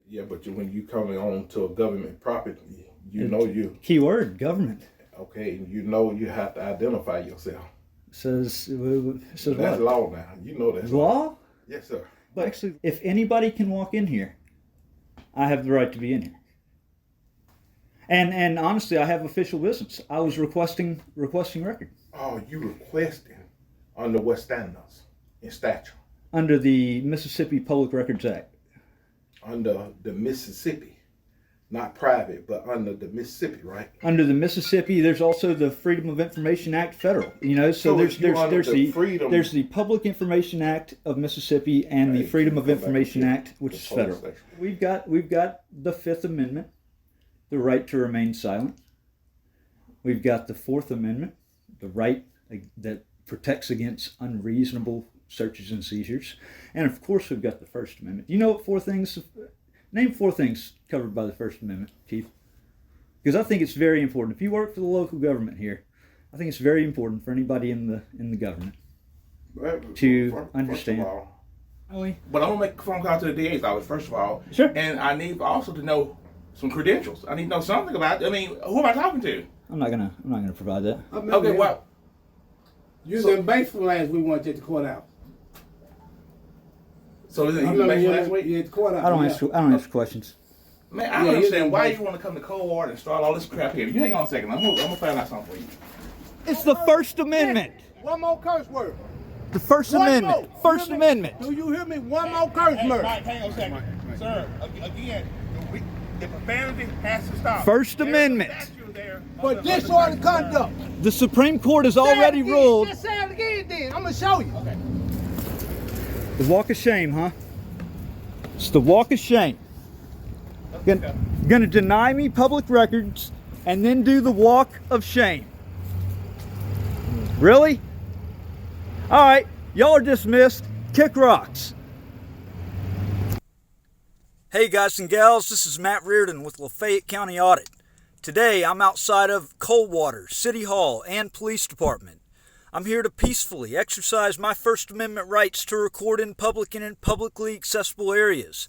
Yeah, but when you coming on to a government property, you know you. Key word, government. Okay, you know you have to identify yourself. Says That's what? law now. You know that's Law? Yes, sir. But actually, if anybody can walk in here, I have the right to be in here. And honestly, I have official business. I was requesting record. Oh, you requesting under what standards and statute? Under the Mississippi Public Records Act. Under the Mississippi, not private, but under the Mississippi, right? Under the Mississippi, there's also the Freedom of Information Act federal. So there's the Public Information Act of Mississippi and the Freedom of Information Act, which is federal. We've got the Fifth Amendment, the right to remain silent. We've got the Fourth Amendment, the right that protects against unreasonable searches and seizures. And of course, we've got the First Amendment. You know what name 4 things covered by the First Amendment, Chief? Because I think it's very important. If you work for the local government here, I think it's very important for anybody in the government to understand. But I'm gonna make a phone call to the DA's office first of all. Sure. And I need also to know some credentials. I need to know something about it. I mean, who am I talking to? I'm not gonna provide that. Okay, well, Using baseball lands, we want you at the courthouse. so is it last week? Yeah, at the courthouse. I don't answer questions. Man, I don't understand why you want to come to Coldwater and start all this crap here. You hang on a second. I'm gonna find out something for you. It's the First Amendment. One more curse word. The First Amendment. First Amendment. Do you hear me? One more curse word. Hang on a second. Sir, again, the profanity has to stop. First Amendment. For disorderly conduct. The Supreme Court has already ruled. Just say it again then. I'm going to show you. Okay. The walk of shame, huh? It's the walk of shame. Gonna deny me public records and then do the walk of shame. Really? All right, y'all are dismissed. Kick rocks. Hey guys and gals, this is Matt Reardon with Lafayette County Audit. Today I'm outside of Coldwater, City Hall, and Police Department. I'm here to peacefully exercise my First Amendment rights to record in public and in publicly accessible areas,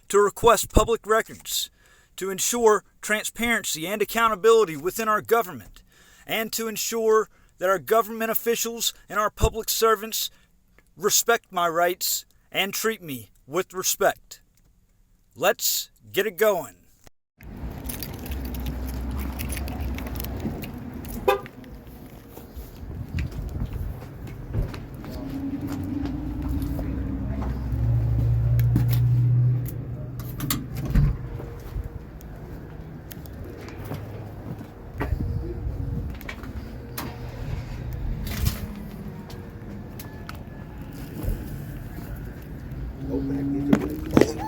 to request public records, to ensure transparency and accountability within our government, and to ensure that our government officials and our public servants respect my rights and treat me with respect. Let's get it going.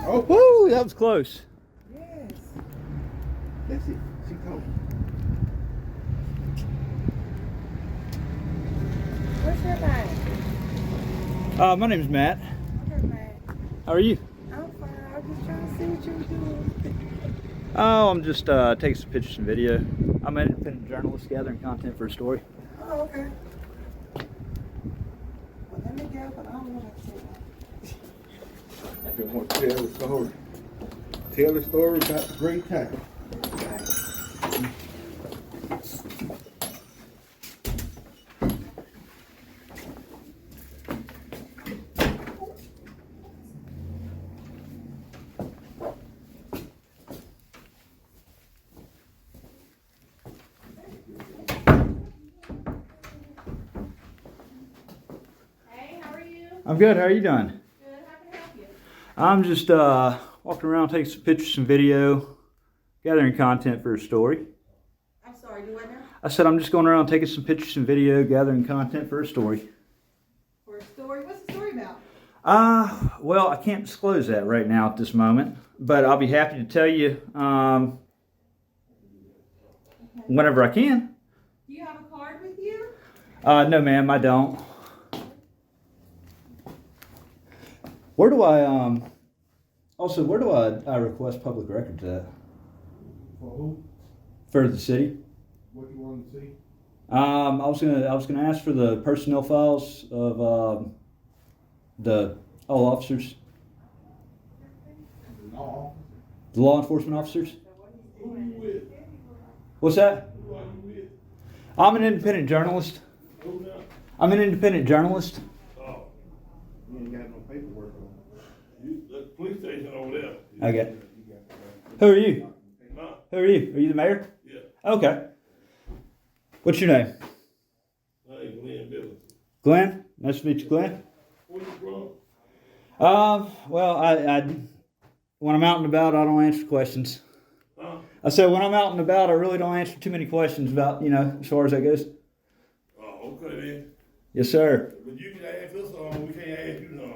Oh, Woo, that was close. yes. That's it. She coming. What's your name? My name's Matt. Okay, Matt. How are you? I'm fine. I'm just trying to see what you're doing. Oh, I'm just taking some pictures and video. I'm an independent journalist gathering content for a story. Oh, okay. Well, let me go, but I don't want to see. I just want to tell the story. Tell the story about the great time. Hey, how are you? I'm good. How are you doing? Good. How can I help you? I'm just walking around, taking some pictures and video, gathering content for a story. I'm sorry. Do what now? I said I'm just going around taking some pictures and video, gathering content for a story. For a story? What's the story about? Well, I can't disclose that right now at this moment, but I'll be happy to tell you whenever I can. Do you have a card with you? No, ma'am, I don't. Where do I request public records at? For who? For the city? What you want to see? I was gonna ask for the personnel files of all officers. No. The law enforcement officers? Who you with? What's that? Who are you with? I'm an independent journalist. Who now? I'm an independent journalist. Oh, You ain't got no paperwork on. the police station over there. Okay. Who are you? Nah, Who are you? Are you the mayor? yeah. Okay. What's your name? I ain't Glenn Billings. Glenn? Nice to meet you, Glenn. Where you from? Well, I when I'm out and about, I don't answer questions. Huh? I said when I'm out and about, I really don't answer too many questions about, as far as that goes. Oh, okay then. Yes, sir. But you can ask us we can't ask you none,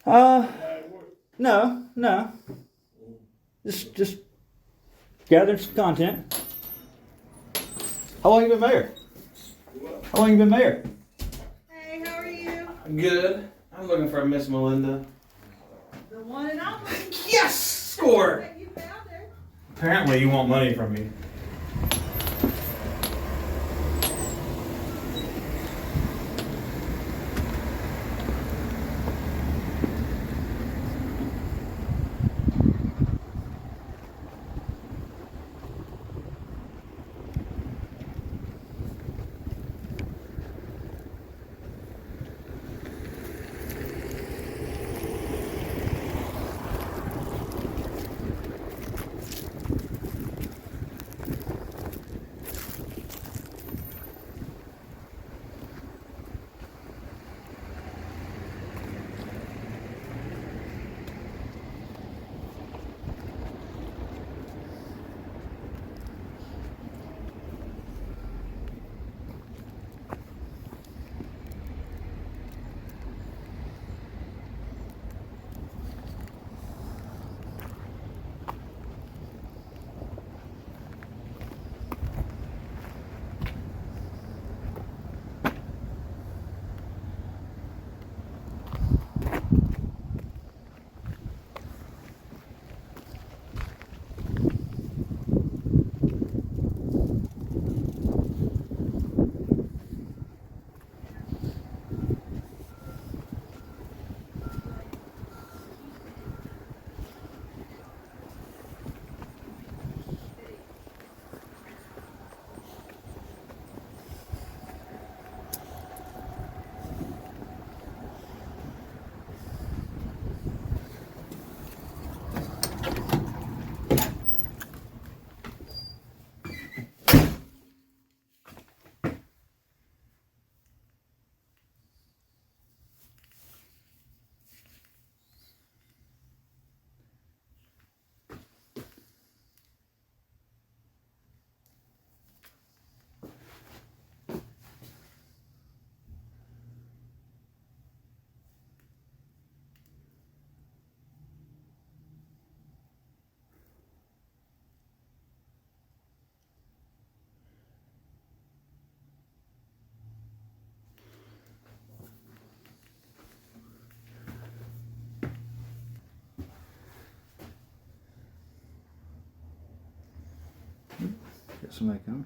huh? Uh, How it work? no. Just gathering some content. How long you been mayor? What? How long you been mayor? Hey, how are you? Good. I'm looking for Miss Melinda. The one and only. Yes! Score! You found her. Apparently you want money from me. Got somebody coming.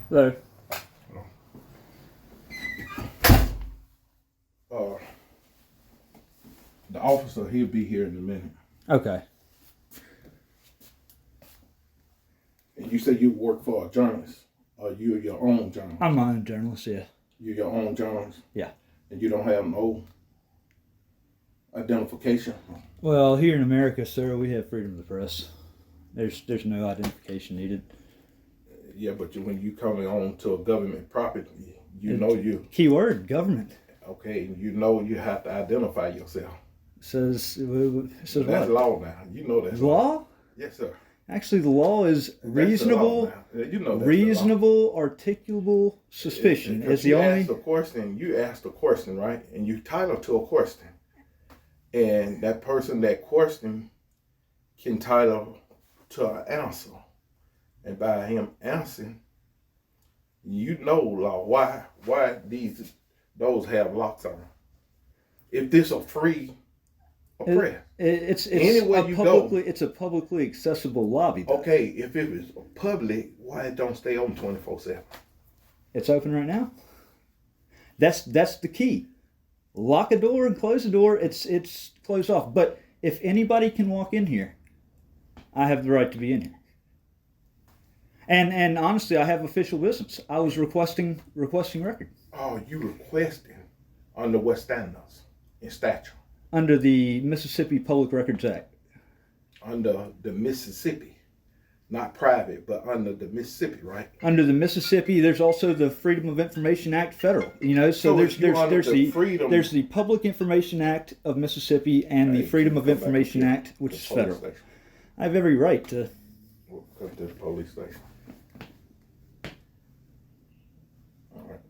Hello. The officer, he'll be here in a minute. Okay. And you said you work for a journalist, or you're your own journalist? I'm my own journalist, yeah. You're your own journalist? Yeah. And you don't have no identification? Well, here in America, sir, we have freedom of the press. There's no identification needed. Yeah, but when you coming on to a government property, you. Key word, government. Okay, you know you have to identify yourself. Says That's what? law now. You know that's Law? Yes, sir. Actually, the law is That's the reasonable, law now. You know that's reasonable, articulable suspicion is the only. You asked a question, right? And you title to a question. And that person that question can title to an answer. And by him answering, you know law why those have locks on them. If this a free oppressed. It's Anywhere a you go. it's a publicly accessible lobby. Though. Okay, if it was public, why it don't stay open 24/7? It's open right now. That's the key. Lock a door and close the door. It's closed off. But if anybody can walk in here, I have the right to be in here. And honestly, I have official business. I was requesting record Oh, you requesting under what standards and statute? under the Mississippi Public Records Act. Under the Mississippi, not private, but under the Mississippi, right? Under the Mississippi, there's also the Freedom of Information Act federal. So So there's if you under there's the the freedom- there's the Public Information Act of Mississippi and the Hey, Freedom of come back Information here. Act, which The is police federal. station. I have every right to. We'll come to the police station. All right.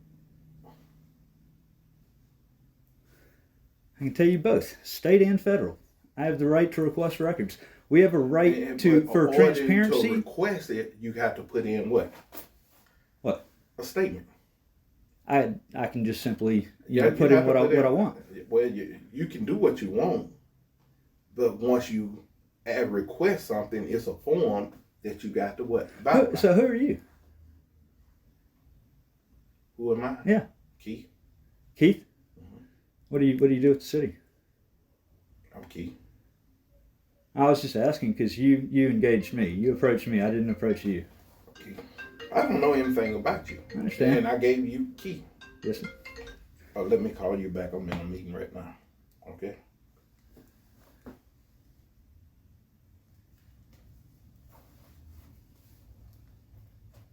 I can tell you both, state and federal. I have the right to request records. We have a right And- to but for in order transparency. To request it, you have to put in what? What? A statement. I can just simply Yeah, put you in have what to put I want. Well, you can do what you want, but once you request something, it's a form that you got to what? Abide by. So who are you? Who am I? Yeah. Keith. Keith? What do you do at the city? I'm Keith. I was just asking because you engaged me. You approached me. I didn't approach you. Keith. I don't know anything about you. I understand. And I gave you Keith. Yes, sir. Oh, let me call you back. I'm in a meeting right now. Okay.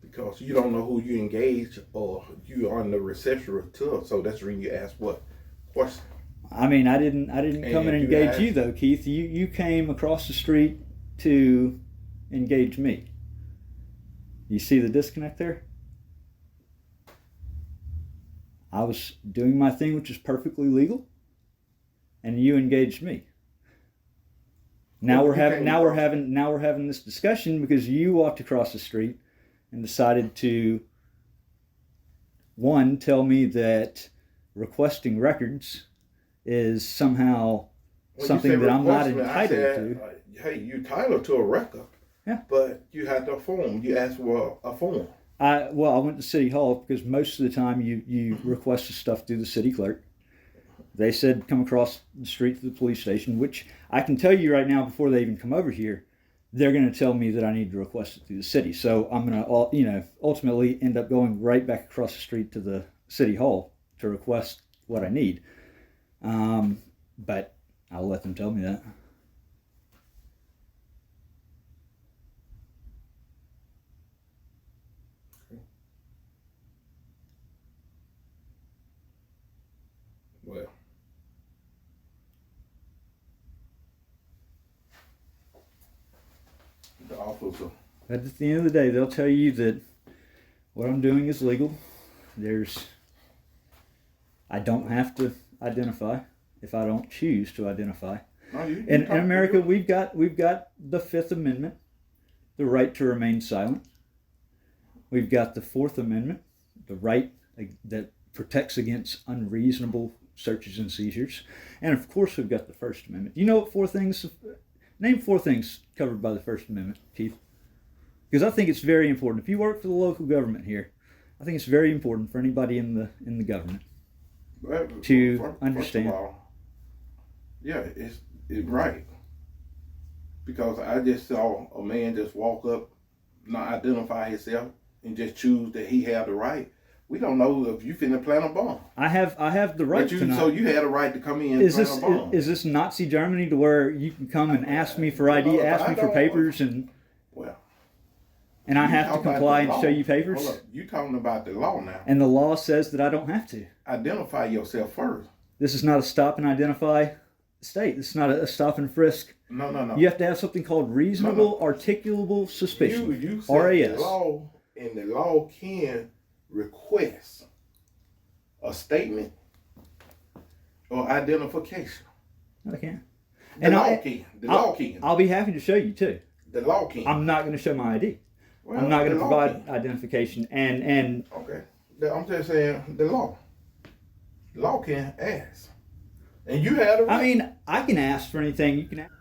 Because you don't know who you engage or you are on the reception to, so that's when you ask what question. I mean, I didn't come and And you engage asked- you though, Keith. You came across the street to engage me. You see the disconnect there? I was doing my thing, which is perfectly legal, and you engaged me. Now Well, we're you having came now we're across- having now we're having this discussion because you walked across the street and decided to one tell me that requesting records is somehow When something you said that I'm not request me, I entitled said, hey, you entitled to a record. Yeah. But you had a form. You asked for a form. I went to City Hall because most of the time you requested stuff through the city clerk. They said come across the street to the police station, which I can tell you right now before they even come over here, they're going to tell me that I need to request it through the city. So I'm going to ultimately end up going right back across the street to the City Hall to request what I need. But I'll let them tell me that. Well, the officer. But at the end of the day, they'll tell you that what I'm doing is legal. I don't have to identify if I don't choose to identify. No, In America, we've got the Fifth Amendment, the right to remain silent. We've got the Fourth Amendment, the right that protects against unreasonable searches and seizures, and of course, we've got the First Amendment. You know what name 4 things covered by the First Amendment, Keith? Because I think it's very important. If you work for the local government here, I think it's very important for anybody in the government to understand. First of all, yeah, it's right. Because I just saw a man just walk up, not identify himself, and just choose that he had the right. We don't know if you finna plant a bomb. I have the right But to not. so you had a right to come in and Is plant this a bomb. is this Nazi Germany to where you can come and ask me for ID, Well, ask I me for don't- papers, and Well, I you have to talking about comply the and show law. you papers? Hold up. You talking about the law now. And the law says that I don't have to. Identify yourself first. This is not a stop and identify state. This is not a stop and frisk. No. You have to have something called reasonable, articulable suspicion. You said RAS. the law, and the law can request a statement or identification. I can. The And law can. The law can. I'll be happy to show you too. The law can. I'm not going to show my ID. Well, I'm not going the to law provide can. identification. And Okay. I'm just saying the law. The law can ask. And you had a right. I mean, I can ask for anything. You can ask.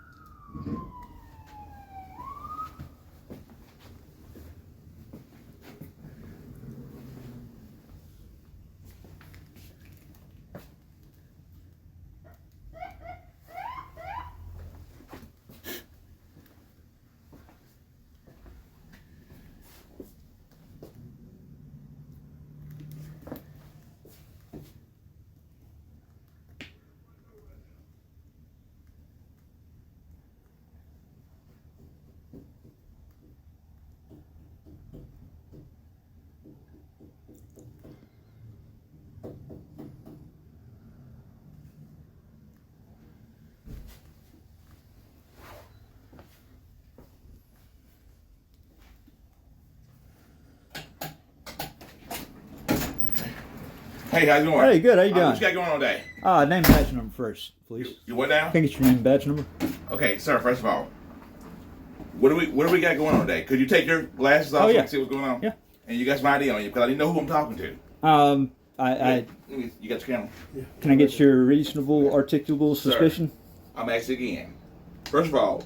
Hey, how you doing? Hey, good. How you doing? What you got going on today? Name and badge number first, please. You what now? Can I get your name and badge number? Okay, sir. First of all, what do we got going on today? Could you take your glasses off Oh, so I yeah. can see what's going on? Yeah. And you got some ID on you because I didn't know who I'm talking to. You got your camera. Can I get your reasonable, articulable Sir. suspicion? I'm asking again. First of all,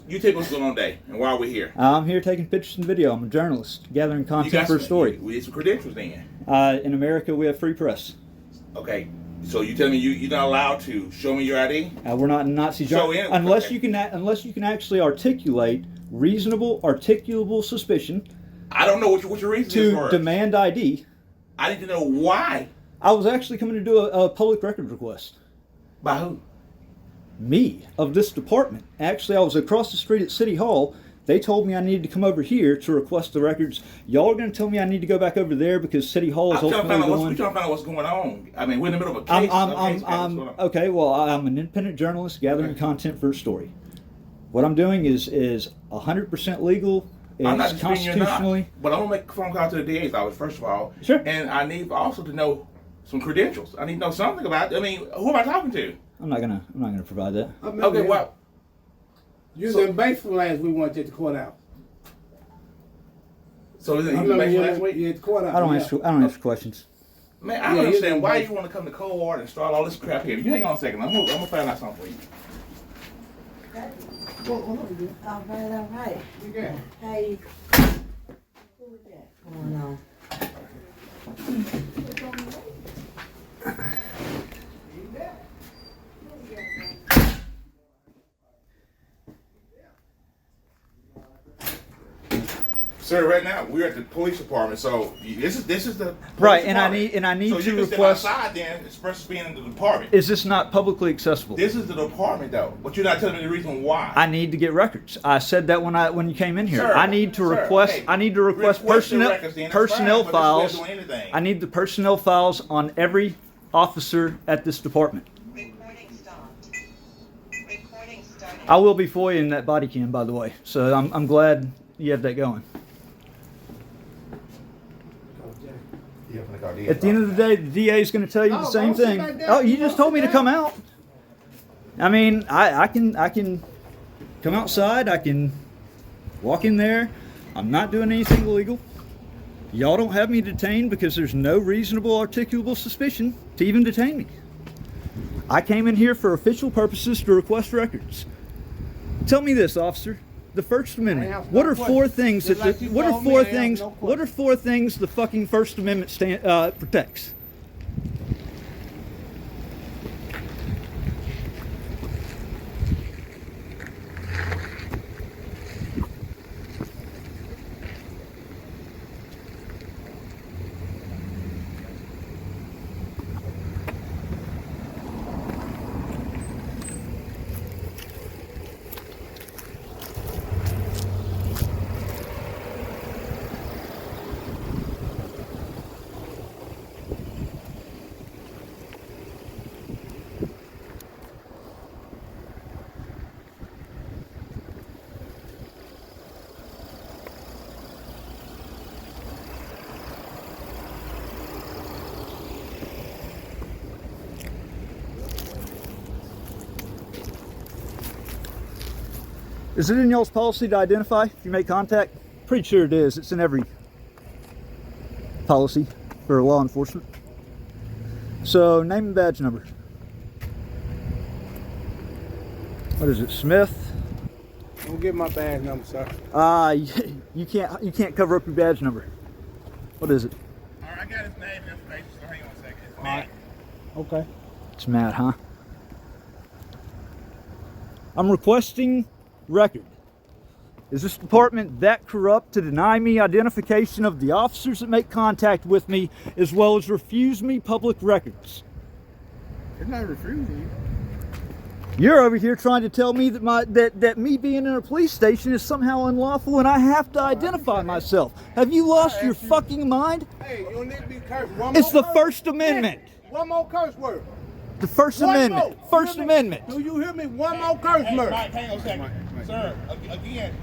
you take what's going on today, and why are we here? I'm here taking pictures and video. I'm a journalist, gathering content for a story. We need some credentials then. In America, we have free press. Okay, so you telling me you're not allowed to show me your ID? We're not in Nazi So Germany in- unless okay. you can actually articulate reasonable, articulable suspicion I don't know what your reason is to for it. demand ID. I need to know why. I was actually coming to do a public record request. By who? Me, of this department. Actually, I was across the street at City Hall. They told me I needed to come over here to request the records. Y'all are going to tell me I need to go back over there because City Hall is I'm trying to find ultimately out going... what's going on. I mean, we're in the middle of a case. Okay, well, I'm an independent journalist gathering content for a story. What I'm doing is 100% legal. I'm not It's disputing you're constitutionally... not, but I'm gonna make a phone call to the DA's office first of all. Sure. And I need also to know some credentials. I need to know something about. I mean, who am I talking to? I'm not gonna provide that. Okay, well, Using bank flags we want you at the courthouse. so is it I you remember mentioned you last week? at the courthouse. I don't yeah. answer questions. Man, I don't understand why you want to come to Coldwater and start all this crap here. You hang on a second. I'm gonna find out something for you. All right. Yeah. Hey, who was that? Oh, no. Sir, right now we're at the police department, so this is the police Right, and I department. need so to you can request. step outside then versus being in the department. Is this not publicly accessible? This is the department though, but you're not telling me the reason why. I need to get records. I said that when you came in here. Sir, I need to sir, request. hey, I need to request request the personnel records then, that's personnel fine, but this files. doesn't do anything. I need the personnel files on every officer at this department. Recording stopped. Recording started. I will be FOIAing that body cam, by the way. So I'm glad you have that going. At the end of the day, the DA is going to tell you the same don't sit thing. back down. Oh, you just Don't told me sit to come down. out. I mean, I can come outside. I can walk in there. I'm not doing anything illegal. Y'all don't have me detained because there's no reasonable, articulable suspicion to even detain me. I came in here for official purposes to request records. Tell me this, officer. The First Amendment. answer What no are four questions. things Just that like the, you what are told me, four I answer things? no What are four things the fucking First Amendment protects? Is it in y'all's policy to identify if you make contact? Pretty sure it is. It's in every policy for law enforcement. So, name and badge number. What is it, Smith? Don't get my badge number, sir. You can't cover up your badge number. What is it? All right, I got his name and information, so hang on a second. It's Matt. Okay. It's Matt, huh? I'm requesting record. Is this department that corrupt to deny me identification of the officers that make contact with me, as well as refuse me public records? It's not refusing you. You're over here trying to tell me that me being in a police station is somehow unlawful and I have to identify myself. Have you lost your fucking mind? Hey, you don't need to be cursed. It's the First Amendment. One more curse word. The First Amendment. First Amendment. Do you hear me? One more curse word. Right, hang on a second. Sir, again,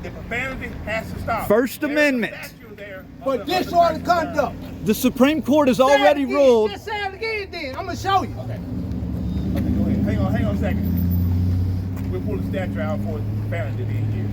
the profanity has to stop. First Amendment. But disorderly conduct. The Supreme Court has already ruled. Just say it again then. I'm going to show you. Okay. Okay, go ahead. Hang on a second. We'll pull the statute out for profanity being here.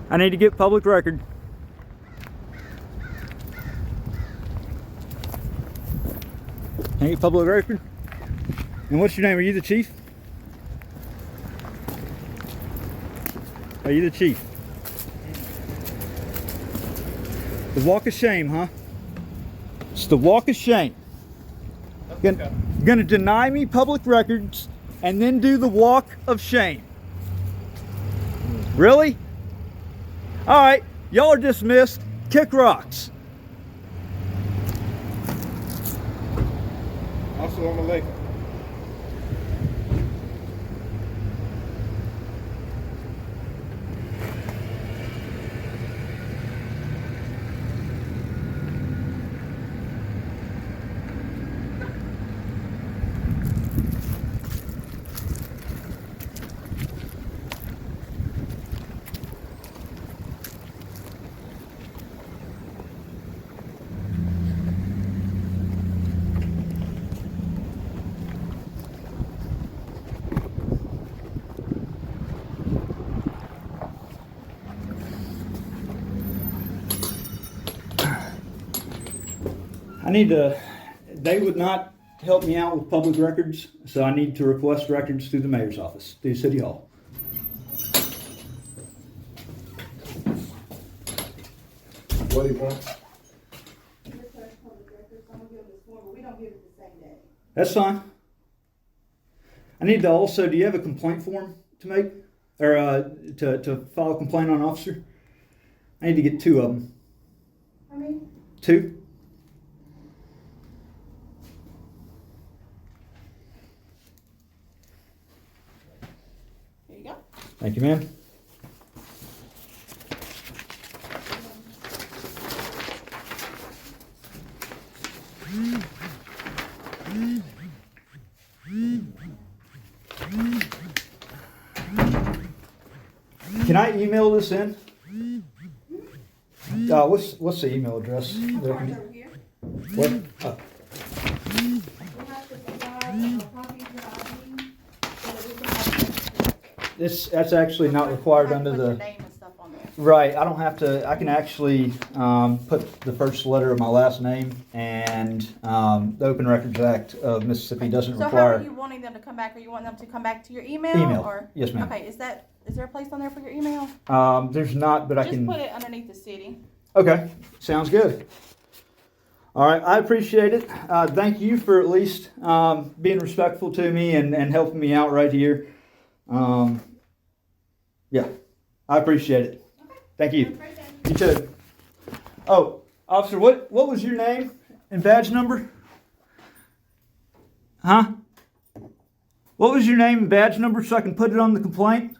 I need to get public record. Can I get public record? And what's your name? Are you the chief? Are you the chief? The walk of shame, huh? It's the walk of shame. Gonna deny me public records and then do the walk of shame. Really? All right, y'all are dismissed. Kick rocks. Assalamu alaikum. I need to, they would not help me out with public records, so I need to request records through the mayor's office, through City Hall. What do you want? We don't give it the same day. That's fine. I need to also, do you have a complaint form to make? Or to file a complaint on an officer? I need to get 2 of them. I mean, 2? here you go. Thank you, ma'am. Can I email this in? What's the email address? that I can- Over here. What? You have to provide a copy of your ID so that we can have. That's actually not required You have to under put your the. name and stuff on there. Right, I don't have to. I can actually put the first letter of my last name, and the Open Records Act of Mississippi doesn't So how require. are you wanting them to come back? Are you wanting them to come back to your email? Email. Or? Yes, ma'am. Okay, is there a place on there for your email? There's not, but I Just can. put it underneath the city. Okay, sounds good. All right, I appreciate it. Thank you for at least being respectful to me and helping me out right here. Yeah, I appreciate it. Thank you. You too. Oh, officer, what was your name and badge number? Huh? What was your name and badge number so I can put it on the complaint?